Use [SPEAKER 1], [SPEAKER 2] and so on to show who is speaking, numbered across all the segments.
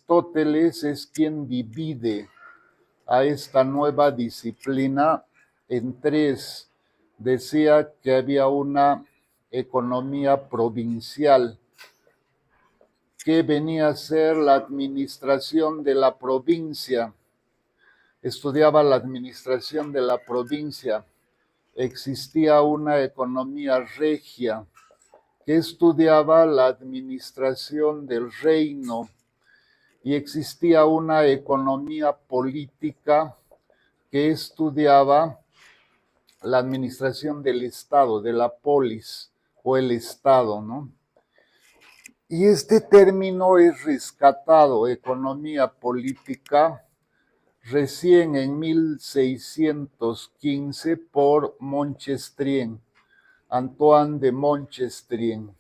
[SPEAKER 1] Aristóteles es quien divide a esta nueva disciplina en tres. Decía que había una economía provincial, que venía a ser la administración de la provincia. Estudiaba la administración de la provincia. Existía una economía regia, que estudiaba la administración del reino, y existía una economía política que estudiaba la administración del Estado, de la polis o el Estado, ¿no? Y este término es rescatado, economía política, recién en 1615 por Montchestrien, Antoine de Montchestrien,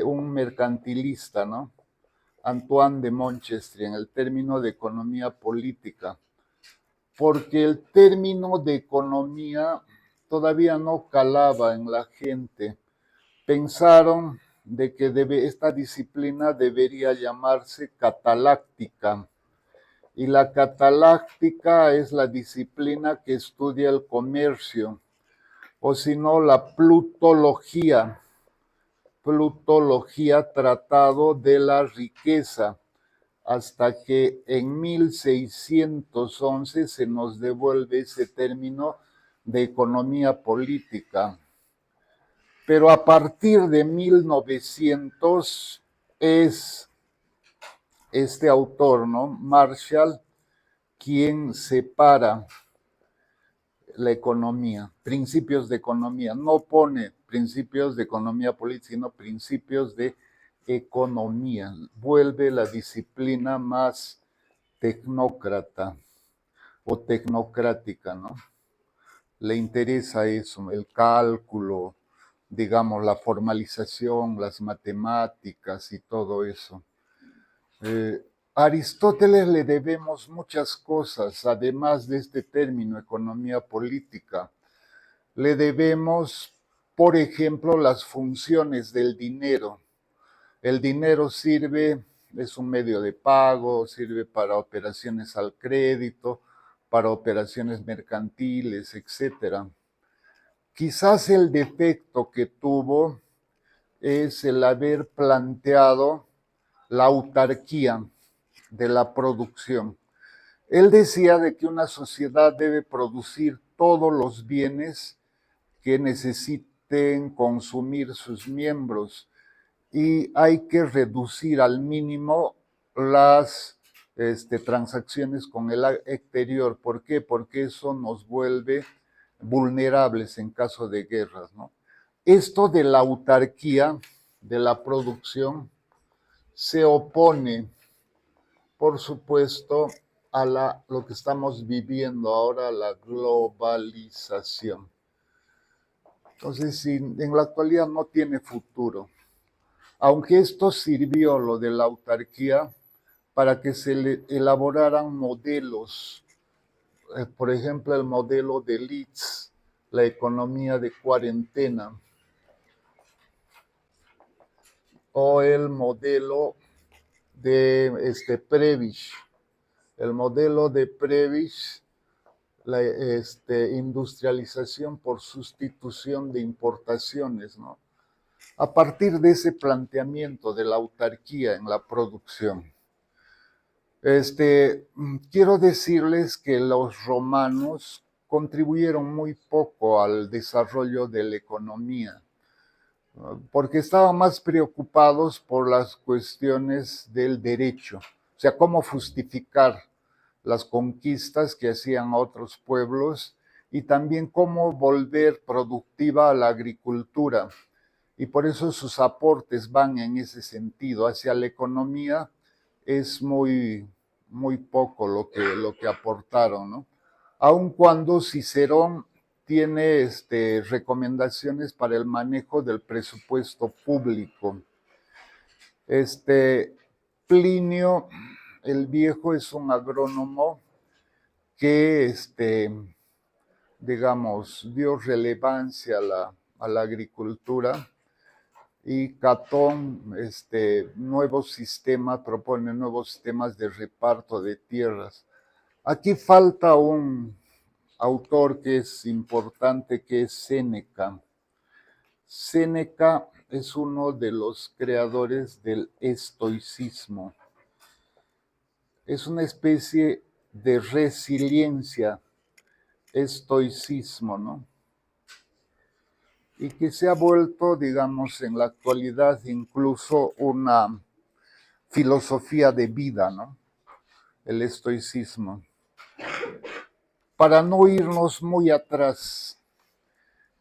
[SPEAKER 1] un mercantilista, ¿no? Antoine de Montchestrien, el término de economía política, porque el término de economía todavía no calaba en la gente. Pensaron de que esta disciplina debería llamarse cataláctica, y la cataláctica es la disciplina que estudia el comercio, o si no, la plutología, tratado de la riqueza, hasta que en 1611 se nos devuelve ese término de economía política. Pero a partir de 1900 es este autor, ¿no? Marshall, quien separa la economía, principios de economía. No pone principios de economía política, sino principios de economía. Vuelve la disciplina más tecnócrata o tecnocrática, ¿no? Le interesa eso, el cálculo, digamos, la formalización, las matemáticas y todo eso. A Aristóteles le debemos muchas cosas, además de este término, economía política. Le debemos, por ejemplo, las funciones del dinero. El dinero es un medio de pago, sirve para operaciones al crédito, para operaciones mercantiles, etc. Quizás el defecto que tuvo es el haber planteado la autarquía de la producción. Él decía de que una sociedad debe producir todos los bienes que necesiten consumir sus miembros, y hay que reducir al mínimo las transacciones con el exterior. ¿Por qué? Porque eso nos vuelve vulnerables en caso de guerras, ¿no? Esto de la autarquía de la producción se opone, por supuesto, a lo que estamos viviendo ahora, la globalización. Entonces, en la actualidad no tiene futuro. Aunque esto sirvió, lo de la autarquía, para que se elaboraran modelos, por ejemplo, el modelo de Leeds, la economía de cuarentena, o el modelo de Prebisch. El modelo de Prebisch, la industrialización por sustitución de importaciones, ¿no? A partir de ese planteamiento de la autarquía en la producción. Quiero decirles que los romanos contribuyeron muy poco al desarrollo de la economía, porque estaban más preocupados por las cuestiones del derecho, o sea, cómo justificar las conquistas que hacían otros pueblos y también cómo volver productiva a la agricultura. Y por eso sus aportes van en ese sentido. Hacia la economía es muy poco lo que aportaron, ¿no? Aun cuando Cicerón tiene recomendaciones para el manejo del presupuesto público. Plinio el Viejo es un agrónomo que, digamos, dio relevancia a la agricultura, y Catón propone nuevos sistemas de reparto de tierras. Aquí falta un autor que es importante, que es Séneca. Séneca es uno de los creadores del estoicismo. Es una especie de resiliencia, estoicismo, ¿no? Y que se ha vuelto, digamos, en la actualidad incluso una filosofía de vida, ¿no? El estoicismo. Para no irnos muy atrás,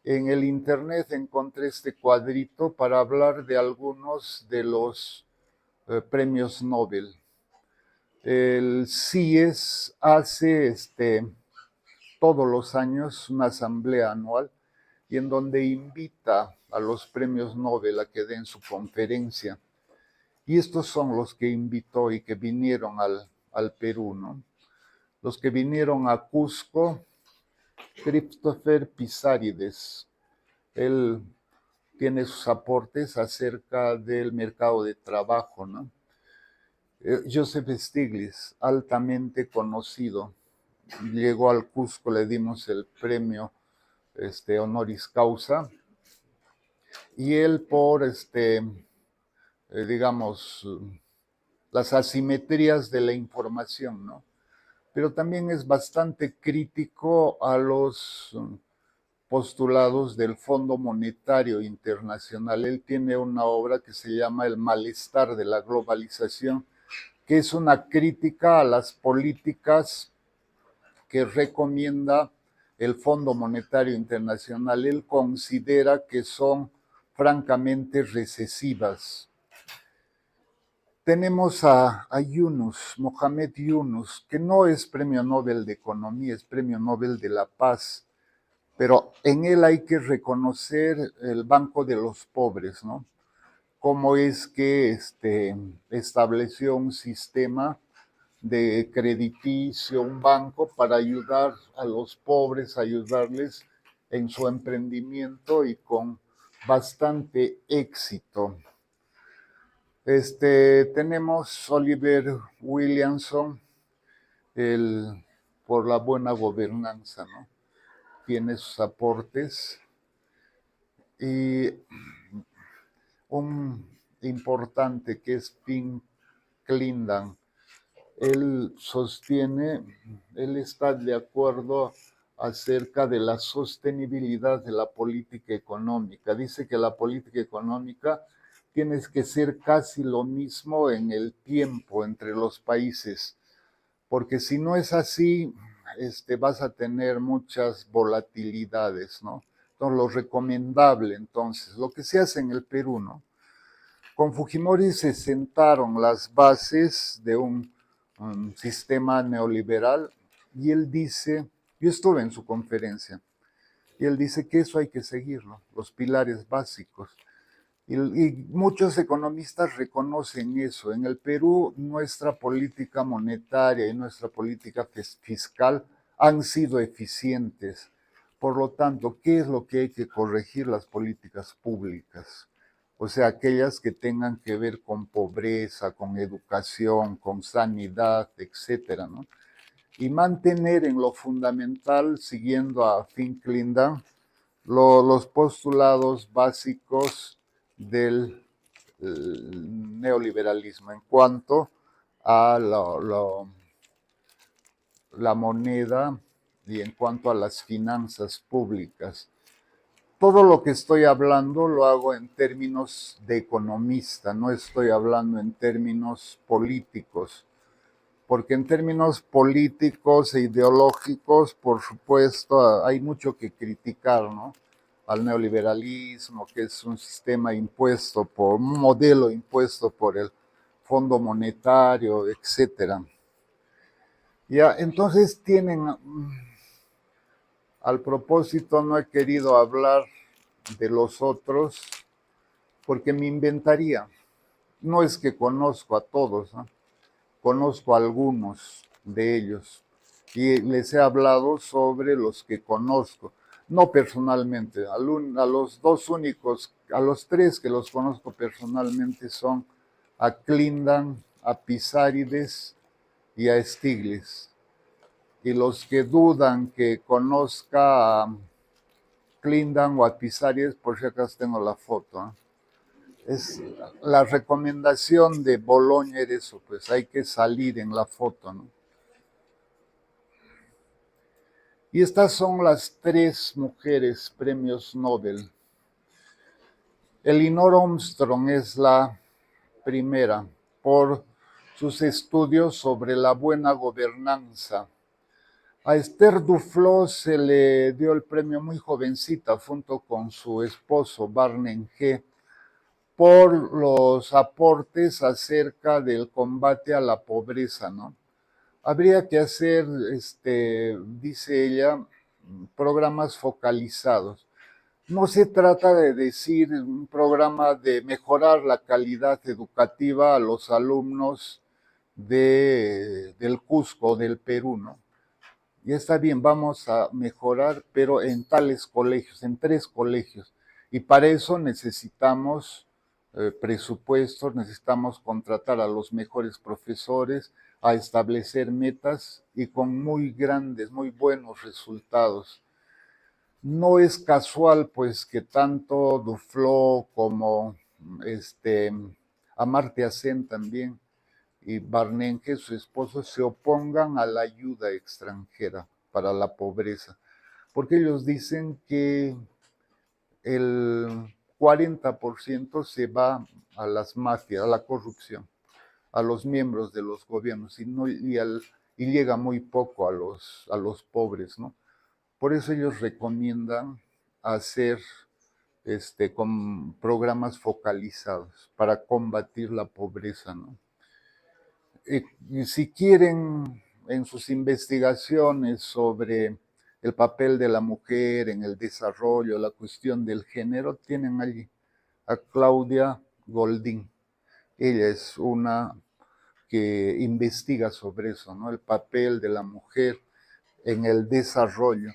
[SPEAKER 1] en el internet encontré este cuadrito para hablar de algunos de los premios Nobel. El CIES hace todos los años una asamblea anual y en donde invita a los premios Nobel a que den su conferencia. Y estos son los que invitó y que vinieron al Perú, ¿no? Los que vinieron a Cusco, Christopher Pizarrides. Él tiene sus aportes acerca del mercado de trabajo, ¿no? Joseph Stiglitz, altamente conocido, llegó al Cusco, le dimos el premio honoris causa, y él por, digamos, las asimetrías de la información, ¿no? Pero también es bastante crítico a los postulados del Fondo Monetario Internacional. Él tiene una obra que se llama El malestar de la globalización, que es una crítica a las políticas que recomienda el Fondo Monetario Internacional. Él considera que son francamente recesivas. Tenemos a Yunus, Mohamed Yunus, que no es premio Nobel de Economía, es premio Nobel de la Paz, pero en él hay que reconocer el Banco de los Pobres, ¿no? Cómo es que estableció un sistema de crediticio, un banco para ayudar a los pobres, ayudarles en su emprendimiento y con bastante éxito. Tenemos Oliver Williamson, por la buena gobernanza, ¿no? Tiene sus aportes. Y un importante que es Tim Clindan, él está de acuerdo acerca de la sostenibilidad de la política económica. Dice que la política económica tiene que ser casi lo mismo en el tiempo entre los países, porque si no es así, vas a tener muchas volatilidades, ¿no? Entonces, lo recomendable, entonces, lo que se hace en el Perú, ¿no? Con Fujimori se sentaron las bases de un sistema neoliberal y él dice, yo estuve en su conferencia, y él dice que eso hay que seguirlo, los pilares básicos. Y muchos economistas reconocen eso. En el Perú, nuestra política monetaria y nuestra política fiscal han sido eficientes. Por lo tanto, ¿qué es lo que hay que corregir? Las políticas públicas. O sea, aquellas que tengan que ver con pobreza, con educación, con sanidad, etcétera, ¿no? Y mantener en lo fundamental, siguiendo a Finn Clindan, los postulados básicos del neoliberalismo en cuanto a la moneda y en cuanto a las finanzas públicas. Todo lo que estoy hablando lo hago en términos de economista, no estoy hablando en términos políticos, porque en términos políticos e ideológicos, por supuesto, hay mucho que criticar, ¿no? Al neoliberalismo, que es un sistema impuesto un modelo impuesto por el Fondo Monetario, etcétera. Ya, entonces al propósito, no he querido hablar de los otros porque me inventaría. No es que conozco a todos, ¿no? Conozco a algunos de ellos y les he hablado sobre los que conozco. No personalmente, a los dos únicos a los tres que los conozco personalmente son a Clindan, a Pisárides y a Stiglitz. Y los que dudan que conozca a Clindan o a Pisárides, por si acaso tengo la foto, ¿eh? Es la recomendación de Boloña era eso, pues hay que salir en la foto, ¿no? Y estas son las tres mujeres premios Nobel. Elinor Armstrong es la primera por sus estudios sobre la buena gobernanza. A Esther Duflo se le dio el premio muy jovencita junto con su esposo Barney G. por los aportes acerca del combate a la pobreza, ¿no? Habría que hacer, dice ella, programas focalizados. No se trata de decir un programa de mejorar la calidad educativa a los alumnos del Cusco, del Perú, ¿no? Ya está bien, vamos a mejorar, pero en tales colegios, en 3 colegios. Y para eso necesitamos presupuestos, necesitamos contratar a los mejores profesores, a establecer metas y con muy grandes, muy buenos resultados. No es casual, pues, que tanto Duflo como Amartya Sen también y Barnenke, su esposo, se opongan a la ayuda extranjera para la pobreza, porque ellos dicen que el 40% se va a las mafias, a la corrupción, a los miembros de los gobiernos y llega muy poco a los pobres, ¿no? Por eso ellos recomiendan hacer con programas focalizados para combatir la pobreza, ¿no? Y si quieren en sus investigaciones sobre el papel de la mujer en el desarrollo, la cuestión del género, tienen allí a Claudia Goldin. Ella es una que investiga sobre eso, ¿no? El papel de la mujer en el desarrollo.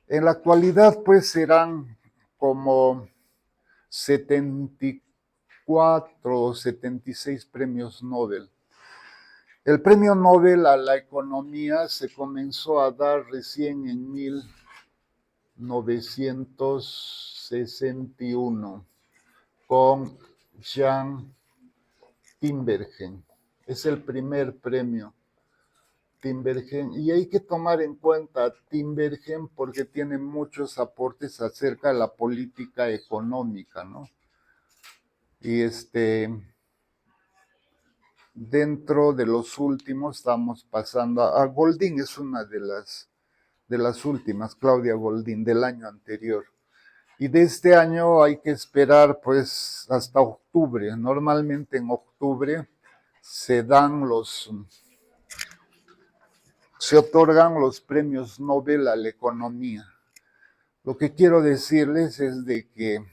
[SPEAKER 1] En la actualidad, pues, serán como 74 o 76 premios Nobel. El premio Nobel a la economía se comenzó a dar recién en 1961 con Jean Tinbergen. Es el primer premio Tinbergen, y hay que tomar en cuenta a Tinbergen porque tiene muchos aportes acerca de la política económica, ¿no? Y dentro de los últimos estamos pasando a Goldin, es una de las últimas, Claudia Goldin, del año anterior. Y de este año hay que esperar pues hasta octubre. Normalmente en octubre se otorgan los premios Nobel a la economía. Lo que quiero decirles es de que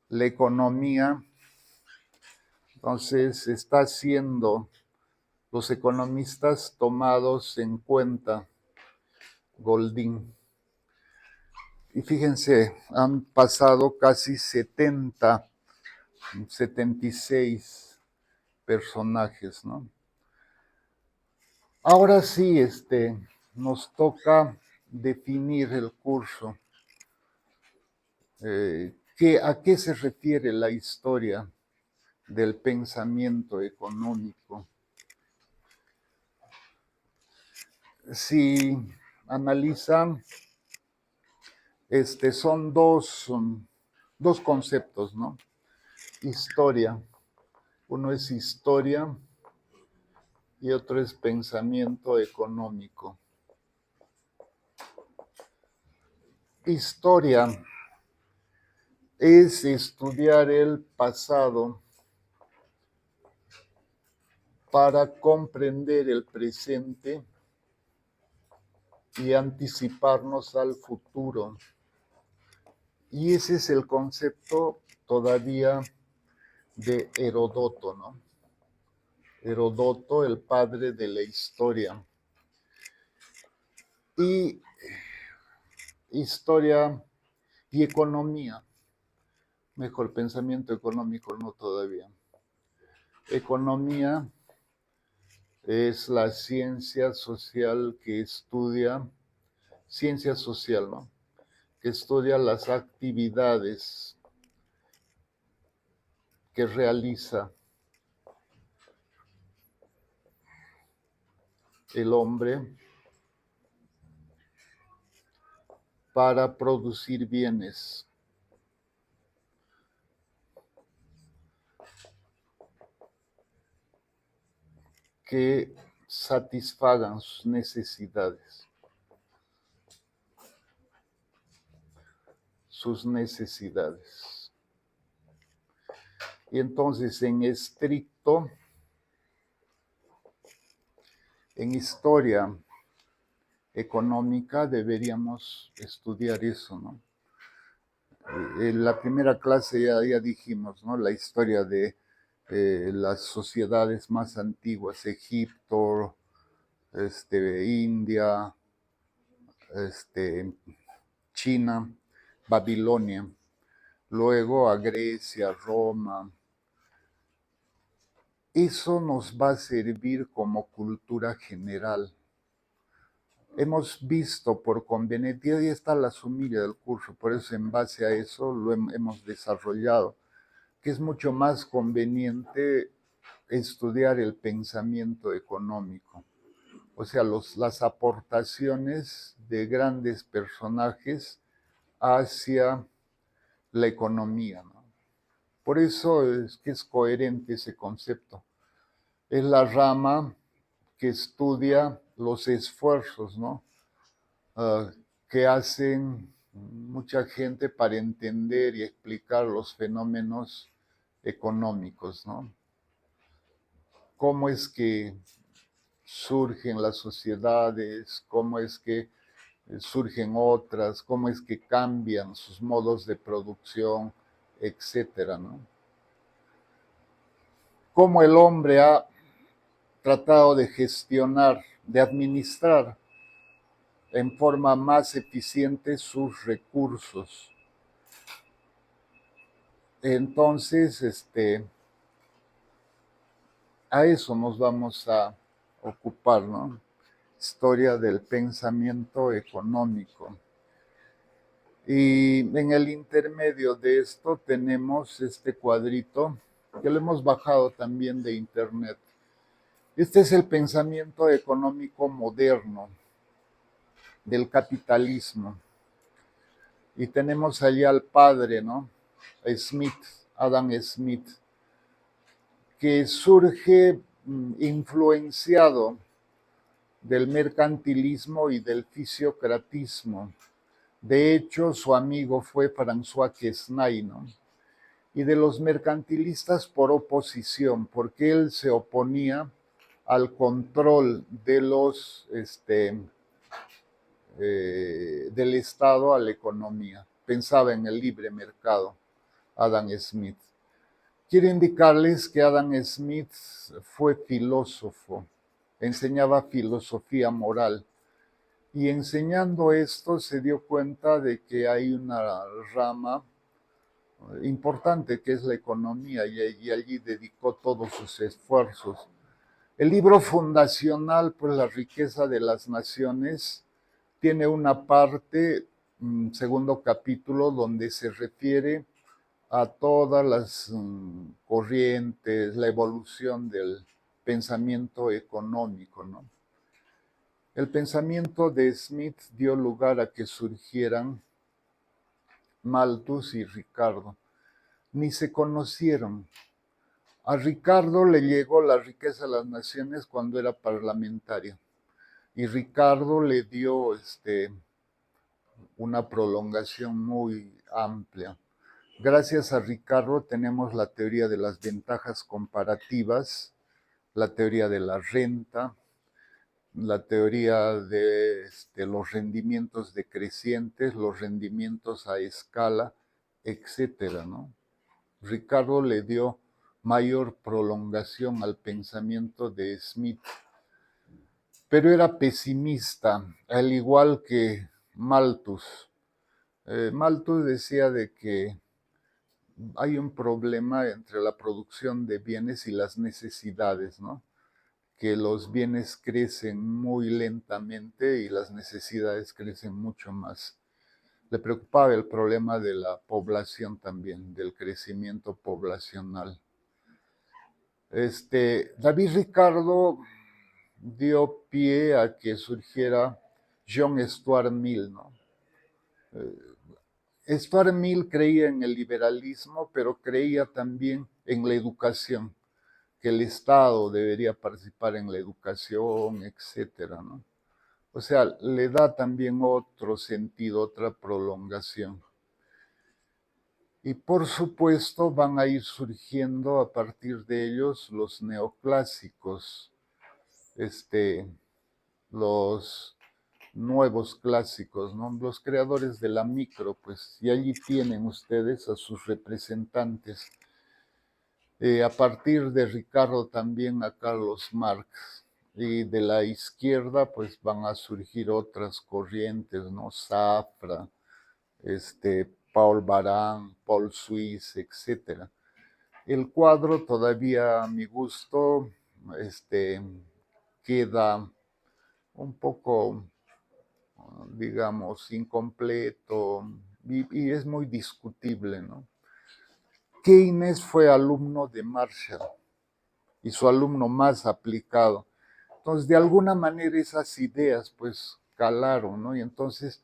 [SPEAKER 1] la economía, entonces, está siendo los economistas tomados en cuenta, Goldin. Y fíjense, han pasado casi 76 personajes, ¿no? Ahora sí, nos toca definir el curso. ¿A qué se refiere la historia del pensamiento económico? Si analizan, son dos conceptos, ¿no? Historia. Uno es historia y otro es pensamiento económico. Historia es estudiar el pasado para comprender el presente y anticiparnos al futuro. Y ese es el concepto todavía de Heródoto, ¿no? Heródoto, el padre de la historia. Y historia y economía. Mejor, pensamiento económico no todavía. Economía es la ciencia social que estudia, ciencia social, ¿no? Que estudia las actividades que realiza el hombre para producir bienes que satisfagan sus necesidades. Sus necesidades. Y entonces, en historia económica deberíamos estudiar eso, ¿no? En la primera clase ya dijimos, ¿no? La historia de las sociedades más antiguas, Egipto, India, China, Babilonia, luego a Grecia, Roma. Eso nos va a servir como cultura general. Hemos visto por conveniencia, y está la sumilla del curso, por eso en base a eso lo hemos desarrollado, que es mucho más conveniente estudiar el pensamiento económico, o sea, las aportaciones de grandes personajes hacia la economía, ¿no? Por eso es que es coherente ese concepto. Es la rama que estudia los esfuerzos, ¿no? Que hacen mucha gente para entender y explicar los fenómenos económicos, ¿no? Cómo es que surgen las sociedades, cómo es que surgen otras, cómo es que cambian sus modos de producción, etcétera, ¿no? Cómo el hombre ha tratado de gestionar, de administrar en forma más eficiente sus recursos. Entonces, a eso nos vamos a ocupar, ¿no? Historia del pensamiento económico. Y en el intermedio de esto tenemos este cuadrito que lo hemos bajado también de internet. Este es el pensamiento económico moderno del capitalismo. Y tenemos allá al padre, ¿no? Smith, Adam Smith, que surge influenciado del mercantilismo y del fisiocratismo. De hecho, su amigo fue François Quesnay, ¿no? Y de los mercantilistas por oposición, porque él se oponía al control de del Estado a la economía. Pensaba en el libre mercado, Adam Smith. Quiero indicarles que Adam Smith fue filósofo, enseñaba filosofía moral y enseñando esto se dio cuenta de que hay una rama importante que es la economía y allí dedicó todos sus esfuerzos. El libro fundacional, pues La riqueza de las naciones, tiene una parte, segundo capítulo, donde se refiere a todas las corrientes, la evolución del pensamiento económico, ¿no? El pensamiento de Smith dio lugar a que surgieran Malthus y Ricardo. Ni se conocieron. A Ricardo le llegó la riqueza de las naciones cuando era parlamentario. Y Ricardo le dio una prolongación muy amplia. Gracias a Ricardo tenemos la teoría de las ventajas comparativas, la teoría de la renta, la teoría de los rendimientos decrecientes, los rendimientos a escala, etcétera, ¿no? Ricardo le dio mayor prolongación al pensamiento de Smith, pero era pesimista, al igual que Malthus. Malthus decía de que hay un problema entre la producción de bienes y las necesidades, ¿no? Que los bienes crecen muy lentamente y las necesidades crecen mucho más. Le preocupaba el problema de la población también, del crecimiento poblacional. David Ricardo dio pie a que surgiera John Stuart Mill, ¿no? Stuart Mill creía en el liberalismo, pero creía también en la educación, que el Estado debería participar en la educación, etcétera, ¿no? O sea, le da también otro sentido, otra prolongación. Y por supuesto van a ir surgiendo a partir de ellos los neoclásicos, los nuevos clásicos, ¿no? Los creadores de la micro, pues, y allí tienen ustedes a sus representantes. A partir de Ricardo también a Carlos Marx. Y de la izquierda, pues, van a surgir otras corrientes, ¿no? Safra, Paul Baran, Paul Suisse, etcétera. El cuadro todavía a mi gusto queda un poco, digamos, incompleto y es muy discutible, ¿no? Keynes fue alumno de Marshall y su alumno más aplicado. Entonces, de alguna manera esas ideas pues calaron, ¿no? Y entonces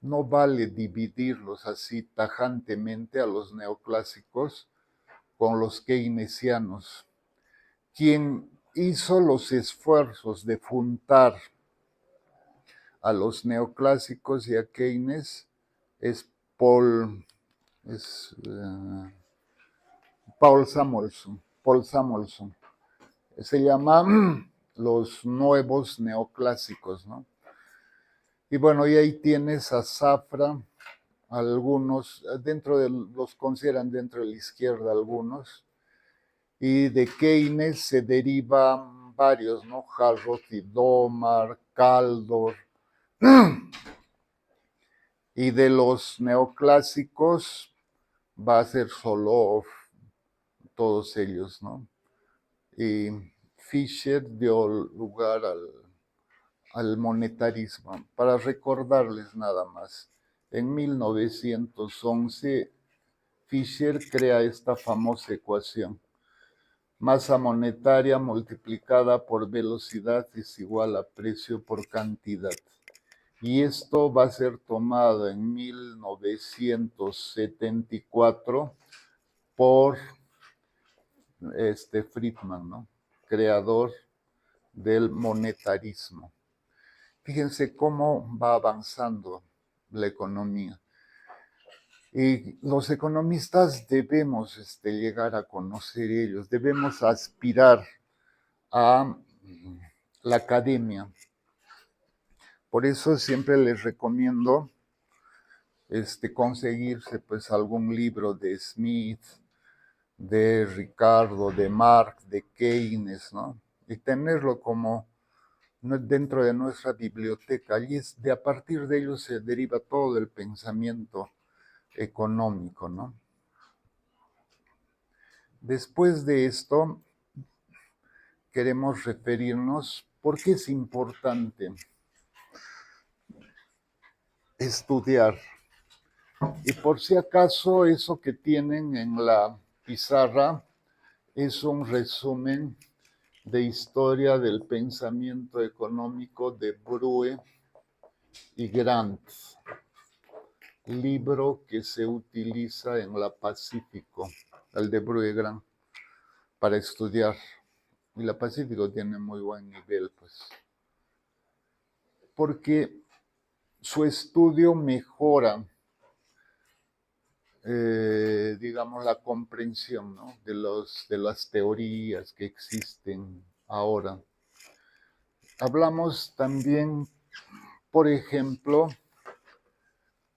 [SPEAKER 1] no vale dividirlos así tajantemente a los neoclásicos con los keynesianos. Quien hizo los esfuerzos de juntar a los neoclásicos y a Keynes es es, uh, Paul Samuelson. Paul Samuelson. Se llama los nuevos neoclásicos, ¿no? Y bueno, y ahí tienes a Safra, algunos, los consideran dentro de la izquierda algunos, y de Keynes se derivan varios, ¿no? Harrod y Domar, Caldor, y de los neoclásicos va a ser Solov, todos ellos, ¿no? Y Fisher dio lugar al monetarismo. Para recordarles nada más, en 1911 Fisher crea esta famosa ecuación. Masa monetaria multiplicada por velocidad es igual a precio por cantidad. Y esto va a ser tomado en 1974 por Friedman, ¿no? Creador del monetarismo. Fíjense cómo va avanzando la economía. Y los economistas debemos llegar a conocer ellos, debemos aspirar a la academia. Por eso siempre les recomiendo conseguirse pues algún libro de Smith, de Ricardo, de Marx, de Keynes, ¿no? Y tenerlo como dentro de nuestra biblioteca. Y a partir de ellos se deriva todo el pensamiento económico, ¿no? Después de esto, queremos referirnos por qué es importante estudiar. Y por si acaso, eso que tienen en la pizarra es un resumen de historia del pensamiento económico de Brue y Grant, libro que se utiliza en la Pacífico, el de Brue y Grant, para estudiar. Y la Pacífico tiene muy buen nivel, pues, porque su estudio mejora, digamos, la comprensión, ¿no? de las teorías que existen ahora. Hablamos también, por ejemplo,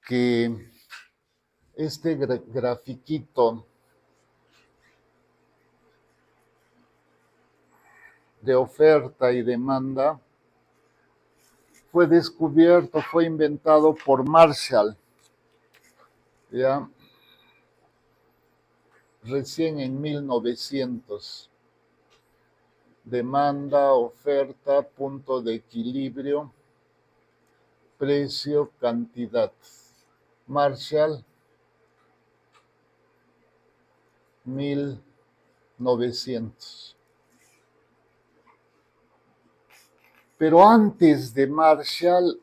[SPEAKER 1] que este grafiquito de oferta y demanda fue descubierto, fue inventado por Marshall, ¿ya? recién en 1900. Demanda, oferta, punto de equilibrio, precio, cantidad. Marshall, 1900. Pero antes de Marshall,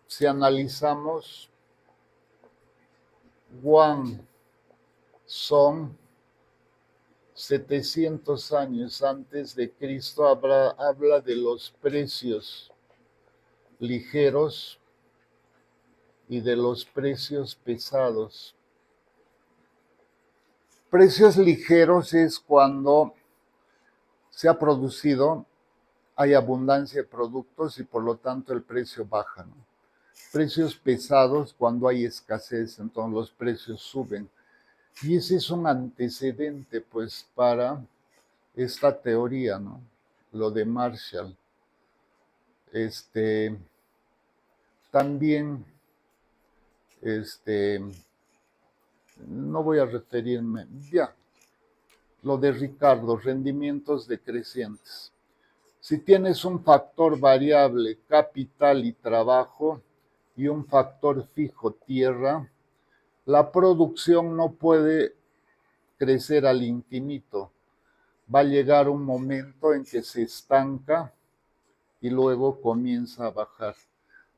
[SPEAKER 1] si analizamos, Wang Song, 700 años antes de Cristo, habla de los precios ligeros y de los precios pesados. Precios ligeros es cuando se ha producido, hay abundancia de productos y por lo tanto el precio baja, ¿no? Precios pesados cuando hay escasez, entonces los precios suben. Y ese es un antecedente, pues, para esta teoría, ¿no? Lo de Marshall. También, no voy a referirme, ya, lo de Ricardo, rendimientos decrecientes. Si tienes un factor variable, capital y trabajo, y un factor fijo, tierra, la producción no puede crecer al infinito. Va a llegar un momento en que se estanca y luego comienza a bajar.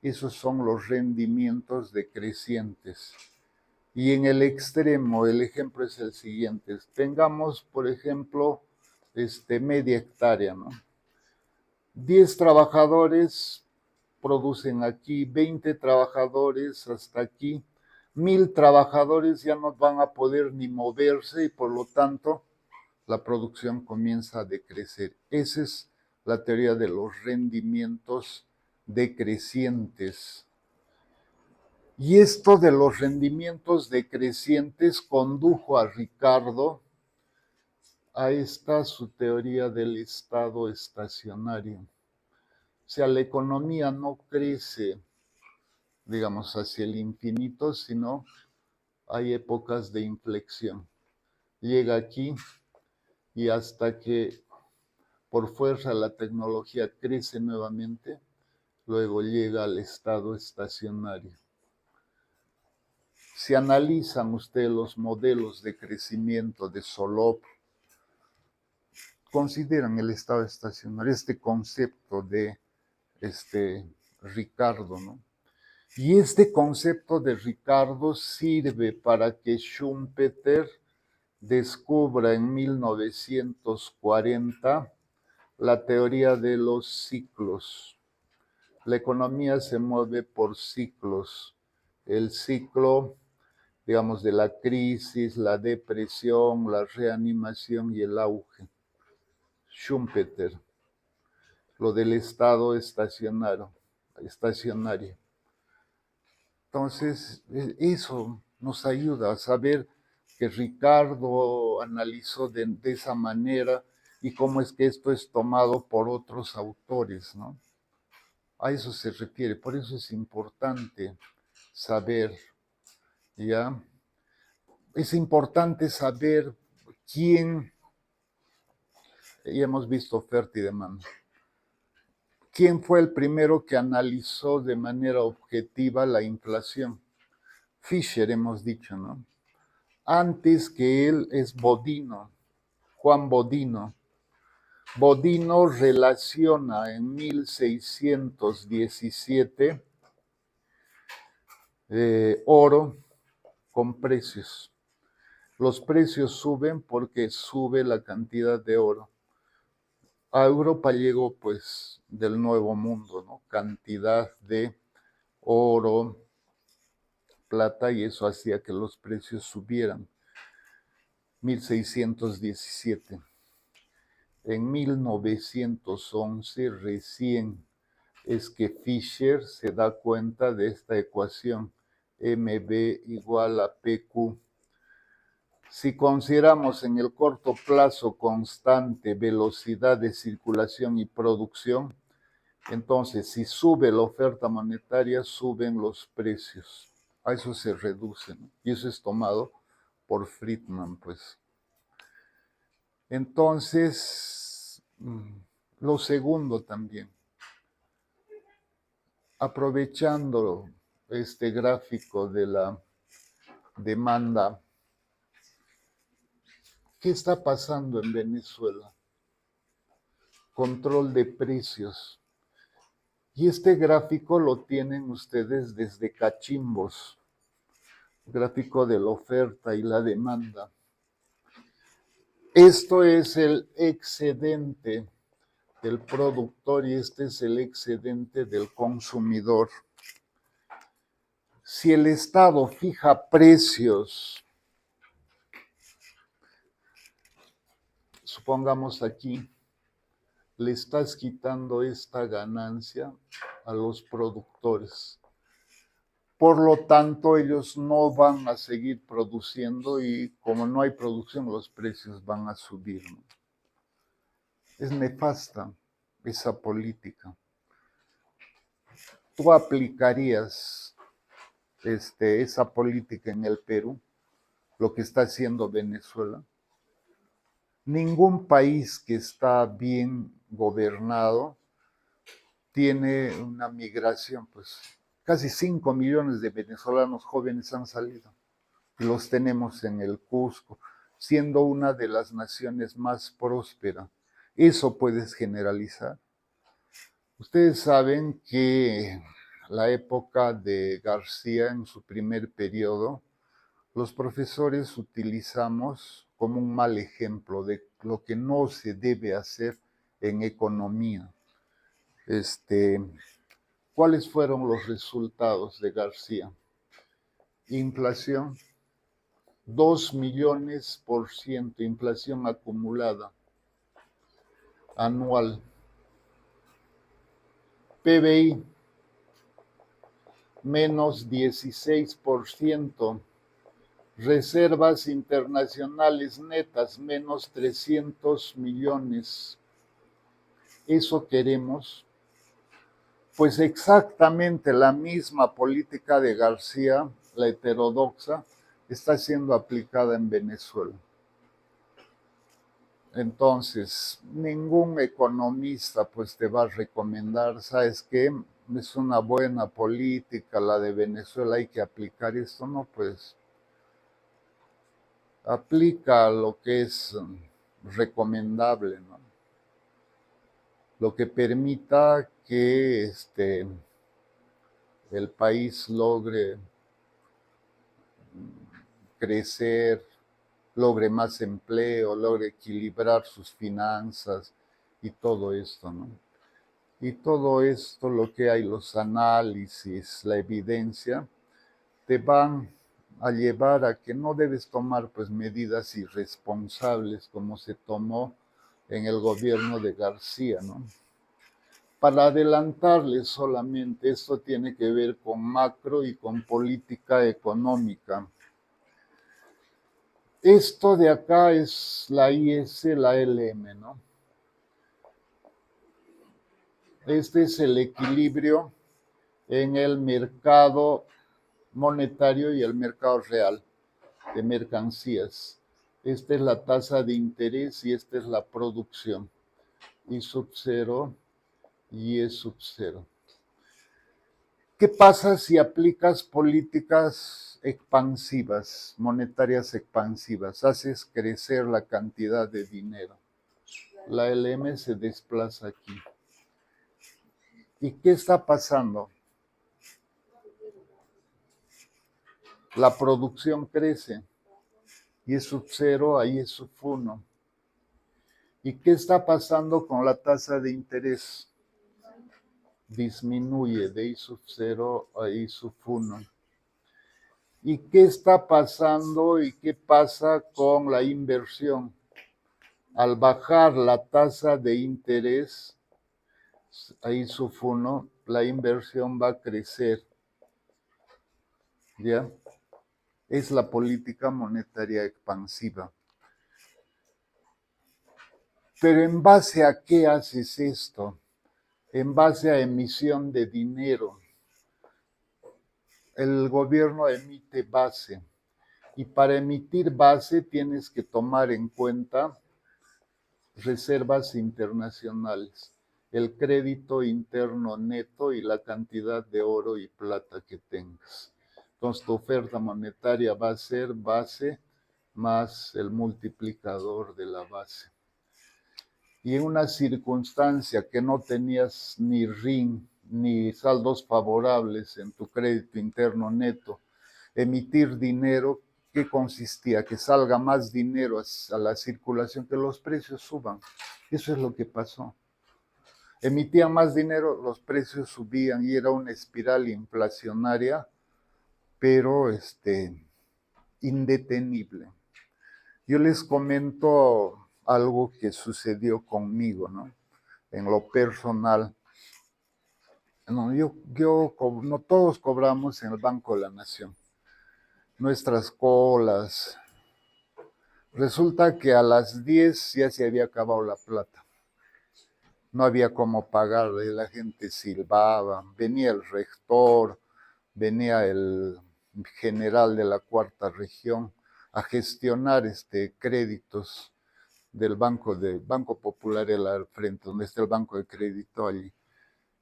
[SPEAKER 1] Esos son los rendimientos decrecientes. Y en el extremo, el ejemplo es el siguiente. Tengamos, por ejemplo, media hectárea, ¿no? 10 trabajadores producen aquí, 20 trabajadores hasta aquí, 1000 trabajadores ya no van a poder ni moverse y por lo tanto la producción comienza a decrecer. Esa es la teoría de los rendimientos decrecientes. Y esto de los rendimientos decrecientes condujo a Ricardo a esta su teoría del estado estacionario. O sea, la economía no crece, digamos, hacia el infinito, sino hay épocas de inflexión. Llega aquí y hasta que por fuerza la tecnología crece nuevamente, luego llega al estado estacionario. Si analizan ustedes los modelos de crecimiento de Solop, consideran el estado estacionario, este concepto de Ricardo, ¿no? Y este concepto de Ricardo sirve para que Schumpeter descubra en 1940 la teoría de los ciclos. La economía se mueve por ciclos. El ciclo, digamos, de la crisis, la depresión, la reanimación y el auge. Schumpeter, lo del estado estacionario. Entonces, eso nos ayuda a saber que Ricardo analizó de esa manera y cómo es que esto es tomado por otros autores, ¿no? A eso se refiere, por eso es importante saber, ¿ya? Es importante saber quién, ya hemos visto oferta y demanda, quién fue el primero que analizó de manera objetiva la inflación. Fisher, hemos dicho, ¿no? Antes que él es Bodino, Juan Bodino. Bodino relaciona en 1617 oro con precios. Los precios suben porque sube la cantidad de oro. A Europa llegó pues del Nuevo Mundo, ¿no? Cantidad de oro, plata, y eso hacía que los precios subieran. 1617. En 1911 recién es que Fisher se da cuenta de esta ecuación, MB igual a PQ. Si consideramos en el corto plazo constante velocidad de circulación y producción, entonces si sube la oferta monetaria, suben los precios. A eso se reduce, ¿no? Y eso es tomado por Friedman, pues. Entonces, lo segundo también, aprovechando este gráfico de la demanda, ¿qué está pasando en Venezuela? Control de precios. Y este gráfico lo tienen ustedes desde cachimbos, gráfico de la oferta y la demanda. Esto es el excedente del productor y este es el excedente del consumidor. Si el Estado fija precios, supongamos aquí, le estás quitando esta ganancia a los productores. Por lo tanto, ellos no van a seguir produciendo y como no hay producción, los precios van a subir, ¿no? Es nefasta esa política. ¿Tú aplicarías esa política en el Perú, lo que está haciendo Venezuela? Ningún país que está bien gobernado tiene una migración, pues casi 5 millones de venezolanos jóvenes han salido. Los tenemos en el Cusco, siendo una de las naciones más prósperas. Eso puedes generalizar. Ustedes saben que la época de García, en su primer periodo, los profesores utilizamos como un mal ejemplo de lo que no se debe hacer en economía. ¿Cuáles fueron los resultados de García? Inflación, 2 millones%, inflación acumulada anual. PBI, menos 16%. Reservas internacionales netas, menos 300 millones. ¿Eso queremos? Pues exactamente la misma política de García, la heterodoxa, está siendo aplicada en Venezuela. Entonces, ningún economista pues te va a recomendar, ¿sabes qué? Es una buena política la de Venezuela, hay que aplicar esto, no, pues aplica lo que es recomendable, ¿no? Lo que permita que el país logre crecer, logre más empleo, logre equilibrar sus finanzas y todo esto, ¿no? Y todo esto, lo que hay, los análisis, la evidencia, te van a llevar a que no debes tomar pues medidas irresponsables como se tomó en el gobierno de García, ¿no? Para adelantarles solamente, esto tiene que ver con macro y con política económica. Esto de acá es la IS, la LM, ¿no? Este es el equilibrio en el mercado monetario y el mercado real de mercancías. Esta es la tasa de interés y esta es la producción. I sub 0 y E sub 0. ¿Qué pasa si aplicas políticas expansivas, monetarias expansivas? Haces crecer la cantidad de dinero. La LM se desplaza aquí. ¿Y qué está pasando? La producción crece. Y es sub 0, ahí es sub 1. ¿Y qué está pasando con la tasa de interés? Disminuye de I sub 0 a I sub 1. ¿Y qué está pasando y qué pasa con la inversión? Al bajar la tasa de interés, ahí sub 1, la inversión va a crecer. ¿Ya? Es la política monetaria expansiva. Pero ¿en base a qué haces esto? En base a emisión de dinero. El gobierno emite base Y para emitir base tienes que tomar en cuenta reservas internacionales, el crédito interno neto y la cantidad de oro y plata que tengas. Entonces tu oferta monetaria va a ser base más el multiplicador de la base. Y en una circunstancia que no tenías ni RIN ni saldos favorables en tu crédito interno neto, emitir dinero, ¿qué consistía? Que salga más dinero a la circulación, que los precios suban. Eso es lo que pasó. Emitían más dinero, los precios subían y era una espiral inflacionaria, pero indetenible. Yo les comento algo que sucedió conmigo, ¿no? En lo personal. No, no todos cobramos en el Banco de la Nación. Nuestras colas. Resulta que a las 10 ya se había acabado la plata. No había cómo pagarle, la gente silbaba, venía el rector, venía el general de la cuarta región a gestionar créditos del Banco Popular al frente, donde está el banco de crédito allí.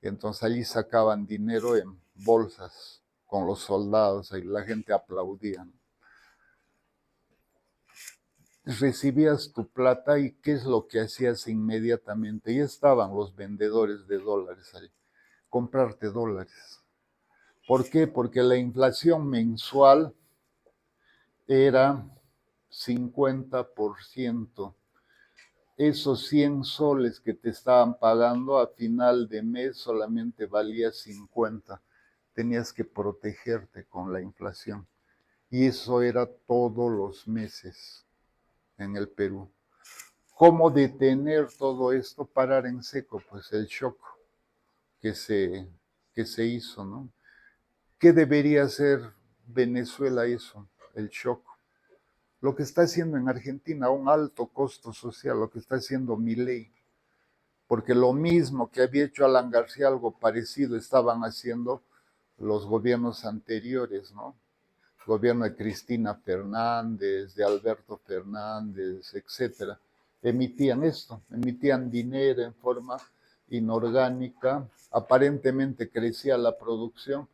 [SPEAKER 1] Entonces allí sacaban dinero en bolsas con los soldados y la gente aplaudía, ¿no? Recibías tu plata y ¿qué es lo que hacías inmediatamente? Ya estaban los vendedores de dólares ahí, comprarte dólares. ¿Por qué? Porque la inflación mensual era 50%. Esos 100 soles que te estaban pagando a final de mes solamente valía 50. Tenías que protegerte con la inflación. Y eso era todos los meses en el Perú. ¿Cómo detener todo esto? Parar en seco, pues el shock que se hizo, ¿no? ¿Qué debería hacer Venezuela eso? El shock. Lo que está haciendo en Argentina, un alto costo social, lo que está haciendo Milei. Porque lo mismo que había hecho Alan García, algo parecido, estaban haciendo los gobiernos anteriores, ¿no? El gobierno de Cristina Fernández, de Alberto Fernández, etcétera. Emitían dinero en forma inorgánica, aparentemente crecía la producción,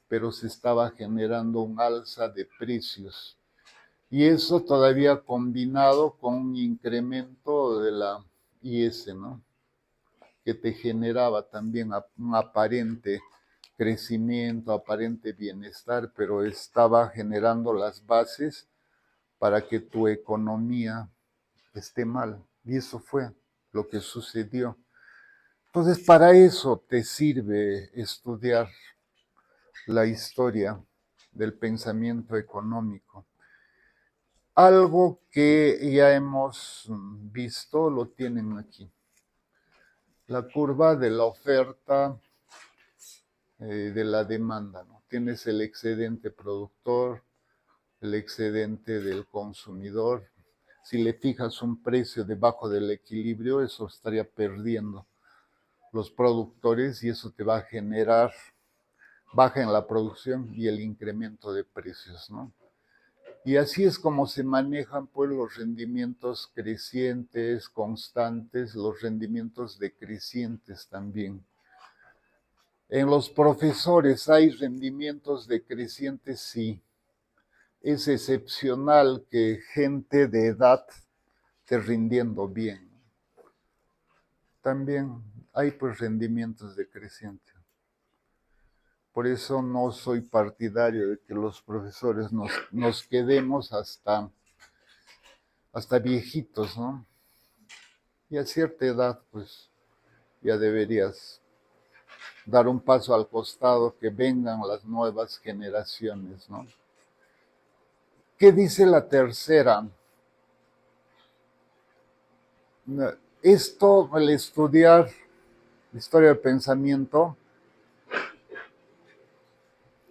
[SPEAKER 1] pero se estaba generando un alza de precios. Y eso todavía combinado con un incremento de la IS, ¿no? Que te generaba también un aparente crecimiento, aparente bienestar, pero estaba generando las bases para que tu economía esté mal. Y eso fue lo que sucedió. Entonces, para eso te sirve estudiar la historia del pensamiento económico. Algo que ya hemos visto, lo tienen aquí. La curva de la oferta, de la demanda, ¿no? Tienes el excedente productor, el excedente del consumidor. Si le fijas un precio debajo del equilibrio, eso estaría perdiendo los productores y eso te va a generar baja en la producción y el incremento de precios, ¿no? Y así es como se manejan pues los rendimientos crecientes, constantes, los rendimientos decrecientes también. En los profesores hay rendimientos decrecientes, sí. Es excepcional que gente de edad esté rindiendo bien. También hay pues rendimientos decrecientes. Por eso no soy partidario de que los profesores nos quedemos hasta viejitos, ¿no? Y a cierta edad, pues, ya deberías dar un paso al costado, que vengan las nuevas generaciones, ¿no? ¿Qué dice la tercera? Esto, el estudiar la historia del pensamiento,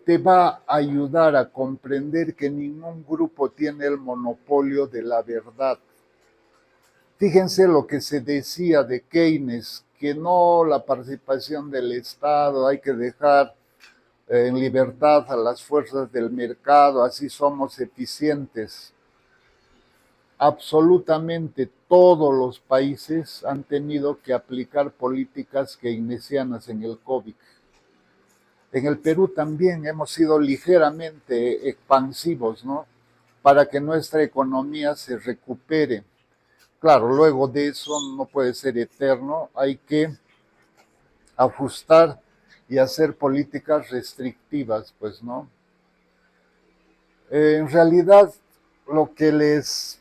[SPEAKER 1] te va a ayudar a comprender que ningún grupo tiene el monopolio de la verdad. Fíjense lo que se decía de Keynes, que no la participación del Estado, hay que dejar en libertad a las fuerzas del mercado, así somos eficientes. Absolutamente todos los países han tenido que aplicar políticas keynesianas en el COVID. En el Perú también hemos sido ligeramente expansivos, ¿no? Para que nuestra economía se recupere. Claro, luego de eso no puede ser eterno, hay que ajustar y hacer políticas restrictivas, pues, ¿no? En realidad, lo que les